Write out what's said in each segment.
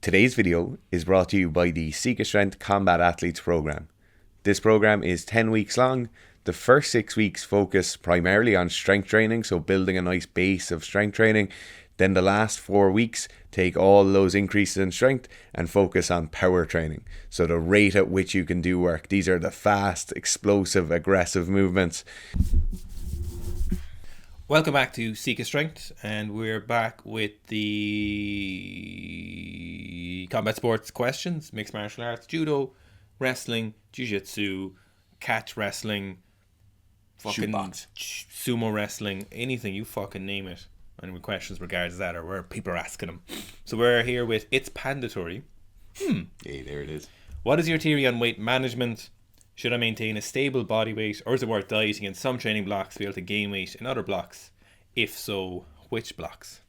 Today's video is brought to you by the Seek Strength Combat Athletes Program. This program is 10 weeks long. The first 6 weeks focus primarily on strength training, so building a nice base of strength training. Then the last 4 weeks take all those increases in strength and focus on power training. So the rate at which you can do work. These are the fast, explosive, aggressive movements. Welcome back to Seek Strength, and we're back with the combat sports questions: mixed martial arts, judo, wrestling, jiu-jitsu, catch wrestling, fucking sumo wrestling, anything, you fucking name it. And with questions regards that, or where people are asking them. So we're here with It's Pandatory. Hey, there it is. What is your theory on weight management? Should I maintain a stable body weight, or is it worth dieting in some training blocks to be able to gain weight in other blocks? If so, which blocks?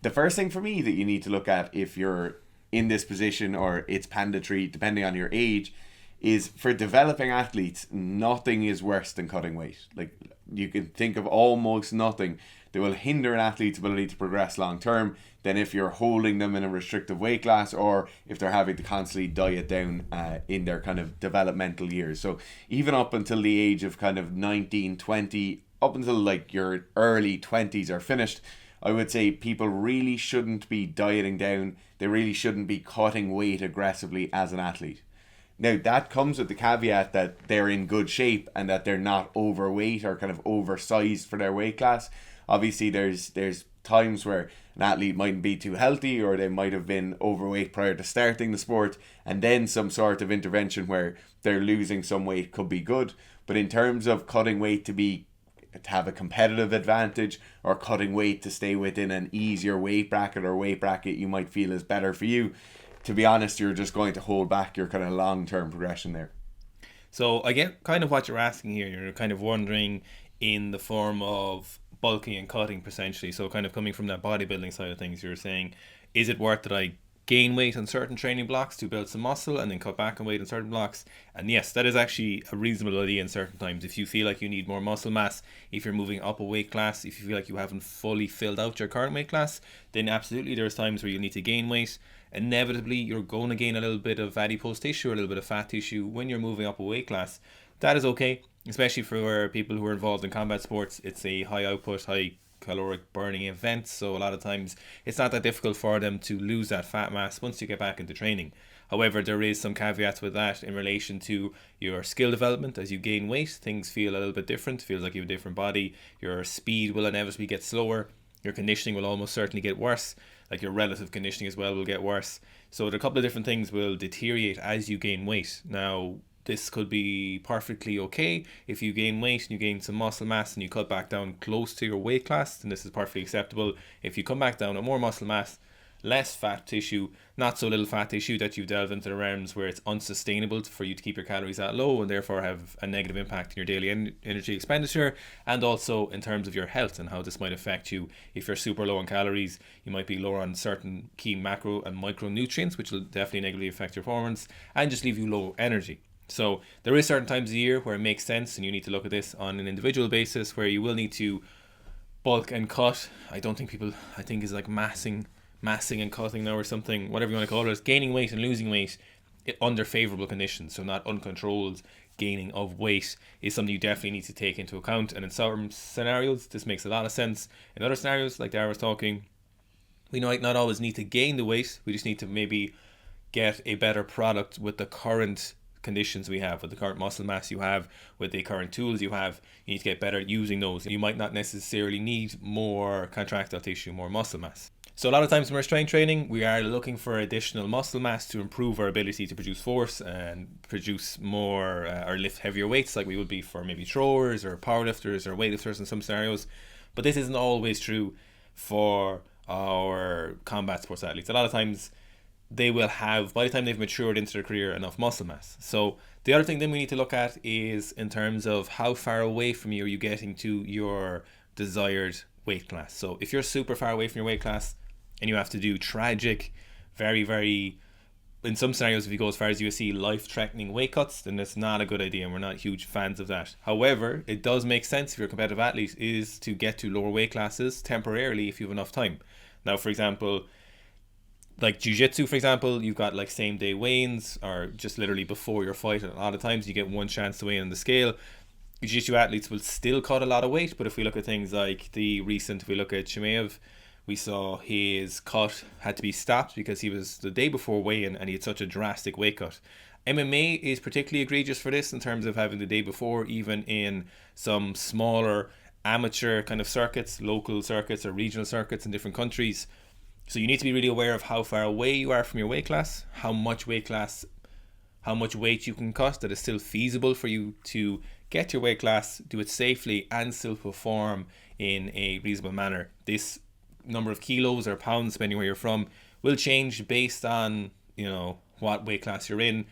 The first thing for me that you need to look at if you're in this position or it's pandatory, depending on your age, is for developing athletes, nothing is worse than cutting weight. Like, you can think of almost nothing that will hinder an athlete's ability to progress long term than if you're holding them in a restrictive weight class, or if they're having to constantly diet down in their kind of developmental years. So even up until the age of kind of 19, 20, up until like your early 20s are finished, I would say people really shouldn't be dieting down. They really shouldn't be cutting weight aggressively as an athlete. Now, that comes with the caveat that they're in good shape and that they're not overweight or kind of oversized for their weight class. Obviously, there's times where an athlete mightn't be too healthy, or they might have been overweight prior to starting the sport, and then some sort of intervention where they're losing some weight could be good. But in terms of cutting weight to have a competitive advantage, or cutting weight to stay within an easier weight bracket or weight bracket you might feel is better for you, to be honest, you're just going to hold back your kind of long-term progression there. So I get kind of what you're asking here. You're kind of wondering in the form of bulking and cutting, potentially. So kind of coming from that bodybuilding side of things, you're saying, is it worth that I gain weight on certain training blocks to build some muscle and then cut back on weight on certain blocks? And yes, that is actually a reasonable idea in certain times. If you feel like you need more muscle mass, if you're moving up a weight class, if you feel like you haven't fully filled out your current weight class, then absolutely there's times where you need to gain weight. Inevitably, you're going to gain a little bit of adipose tissue or a little bit of fat tissue when you're moving up a weight class. That is okay, especially for people who are involved in combat sports. It's a high output, high caloric burning event, so a lot of times it's not that difficult for them to lose that fat mass once you get back into training. However, there is some caveats with that in relation to your skill development. As you gain weight, things feel a little bit different. Feels like you have a different body. Your speed will inevitably get slower. Your conditioning will almost certainly get worse. Like, your relative conditioning as well will get worse. So a couple of different things will deteriorate as you gain weight. Now, this could be perfectly okay if you gain weight and you gain some muscle mass and you cut back down close to your weight class, then this is perfectly acceptable. If you come back down with more muscle mass, less fat tissue, not so little fat tissue that you delve into the realms where it's unsustainable for you to keep your calories that low, and therefore have a negative impact in your daily energy expenditure, and also in terms of your health and how this might affect you. If you're super low on calories, you might be lower on certain key macro and micronutrients, which will definitely negatively affect your performance and just leave you low energy. So there is certain times of the year where it makes sense, and you need to look at this on an individual basis, where you will need to bulk and cut. I think is like massing and cutting now, or something, whatever you want to call it. Is gaining weight and losing weight under favorable conditions, so not uncontrolled gaining of weight, is something you definitely need to take into account. And in some scenarios this makes a lot of sense. In other scenarios, like Dara was talking, we might not always need to gain the weight. We just need to maybe get a better product with the current conditions we have, with the current muscle mass you have, with the current tools you have. You need to get better at using those. You might not necessarily need more contractile tissue, more muscle mass. So a lot of times when we're strength training, we are looking for additional muscle mass to improve our ability to produce force and produce more or lift heavier weights, like we would be for maybe throwers or powerlifters or weightlifters in some scenarios. But this isn't always true for our combat sports athletes. A lot of times they will have, by the time they've matured into their career, enough muscle mass. So the other thing then we need to look at is in terms of how far away from you are you getting to your desired weight class. So if you're super far away from your weight class and you have to do tragic, very, very, in some scenarios, if you go as far as UFC, life-threatening weight cuts, then that's not a good idea, and we're not huge fans of that. However, it does make sense if you're a competitive athlete is to get to lower weight classes temporarily if you have enough time. Now, for example, like jiu-jitsu, for example, you've got like same day weigh-ins, or just literally before your fight. A lot of times you get one chance to weigh in on the scale. Jiu-jitsu athletes will still cut a lot of weight, but if we look at things like if we look at Chimaev, we saw his cut had to be stopped because he was the day before weigh-in and he had such a drastic weight cut. MMA is particularly egregious for this in terms of having the day before, even in some smaller amateur kind of circuits, local circuits or regional circuits in different countries. So you need to be really aware of how far away you are from your weight class, how much weight you can cut that is still feasible for you to get your weight class, do it safely and still perform in a reasonable manner. This number of kilos or pounds, depending where you're from, will change based on, what weight class you're in,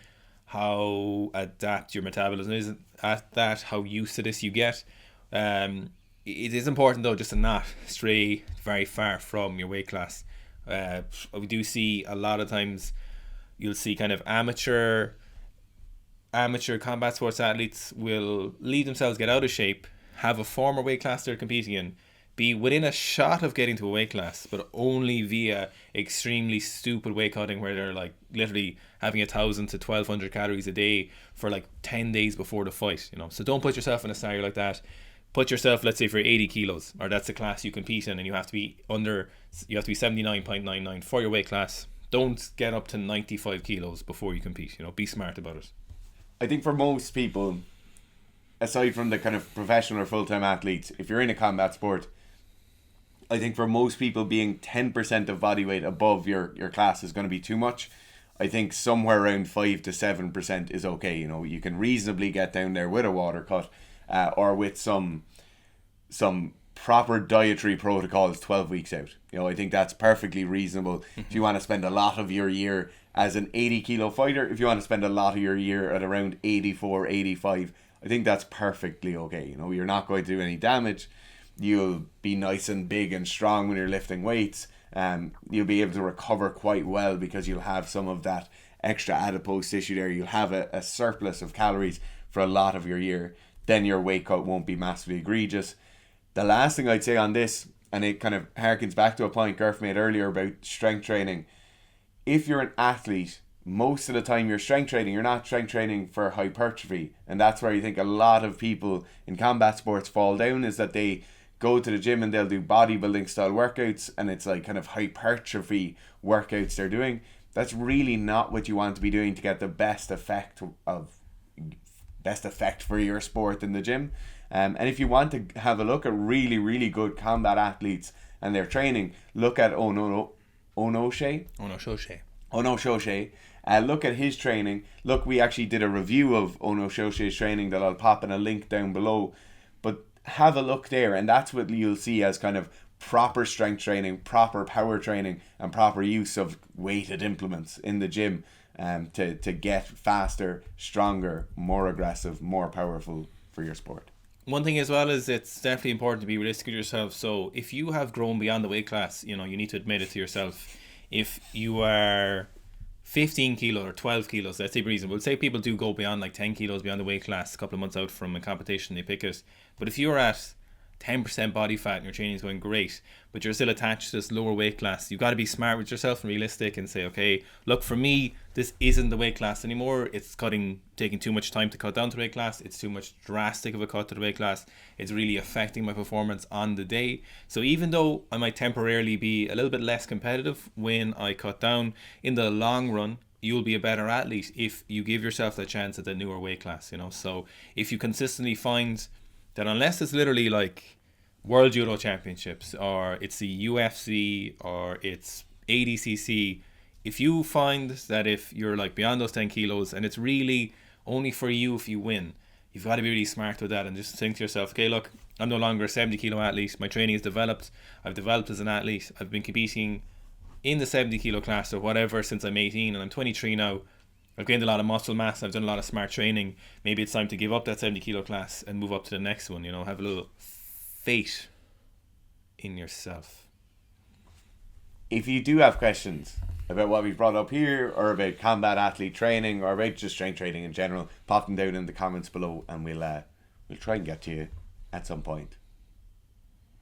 how adapt your metabolism is at that, how used to this you get. It is important though just to not stray very far from your weight class. We do see a lot of times, you'll see kind of amateur combat sports athletes will leave themselves get out of shape, have a former weight class they're competing in, be within a shot of getting to a weight class, but only via extremely stupid weight cutting where they're like literally having 1,000 to 1,200 calories a day for like 10 days before the fight. So don't put yourself in a scenario like that. Put yourself, let's say, for 80 kilos, or that's the class you compete in, and you have to be 79.99 for your weight class. Don't get up to 95 kilos before you compete. Be smart about it. I think for most people, aside from the kind of professional or full-time athletes, if you're in a combat sport, I think for most people being 10% of body weight above your class is going to be too much. I think somewhere around 5 to 7% is okay. You can reasonably get down there with a water cut, or with some proper dietary protocols 12 weeks out. I think that's perfectly reasonable. If you want to spend a lot of your year as an 80 kilo fighter, if you want to spend a lot of your year at around 84, 85, I think that's perfectly okay. You're not going to do any damage. You'll be nice and big and strong when you're lifting weights. You'll be able to recover quite well because you'll have some of that extra adipose tissue there. You'll have a surplus of calories for a lot of your year. Then your weight cut won't be massively egregious. The last thing I'd say on this, and it kind of harkens back to a point Garth made earlier about strength training. If you're an athlete, most of the time you're strength training, you're not strength training for hypertrophy. And that's where you think a lot of people in combat sports fall down, is that they go to the gym and they'll do bodybuilding style workouts, and it's like kind of hypertrophy workouts they're doing. That's really not what you want to be doing to get the best effect for your sport in the gym. And if you want to have a look at really, really good combat athletes and their training, look at Ono Shoshay. Look at his training. Look, we actually did a review of Ono Shoshay's training that I'll pop in a link down below. But have a look there, and that's what you'll see as kind of proper strength training, proper power training, and proper use of weighted implements in the gym, to get faster, stronger, more aggressive, more powerful for your sport. One thing as well is it's definitely important to be realistic with yourself. So if you have grown beyond the weight class, you need to admit it to yourself. If you are 15 kilos or 12 kilos, let's say reasonable. Say people do go beyond like 10 kilos beyond the weight class a couple of months out from a competition, they pick it. But if you're at 10% body fat and your training is going great, but you're still attached to this lower weight class, you've got to be smart with yourself and realistic and say, okay, look, for me, this isn't the weight class anymore. It's taking too much time to cut down to the weight class. It's too much drastic of a cut to the weight class. It's really affecting my performance on the day. So even though I might temporarily be a little bit less competitive when I cut down, in the long run, you'll be a better athlete if you give yourself the chance at the newer weight class, So if you consistently find that, unless it's literally like World Judo Championships, or it's the UFC, or it's ADCC, if you find that if you're like beyond those 10 kilos and it's really only for you if you win, you've got to be really smart with that and just think to yourself, okay, look, I'm no longer a 70 kilo athlete. My training is developed. I've developed as an athlete. I've been competing in the 70 kilo class or whatever since I'm 18, and I'm 23 now. I've gained a lot of muscle mass. I've done a lot of smart training. Maybe it's time to give up that 70 kilo class and move up to the next one. Have a little faith in yourself. If you do have questions about what we've brought up here, or about combat athlete training, or about just strength training in general, pop them down in the comments below, and we'll try and get to you at some point.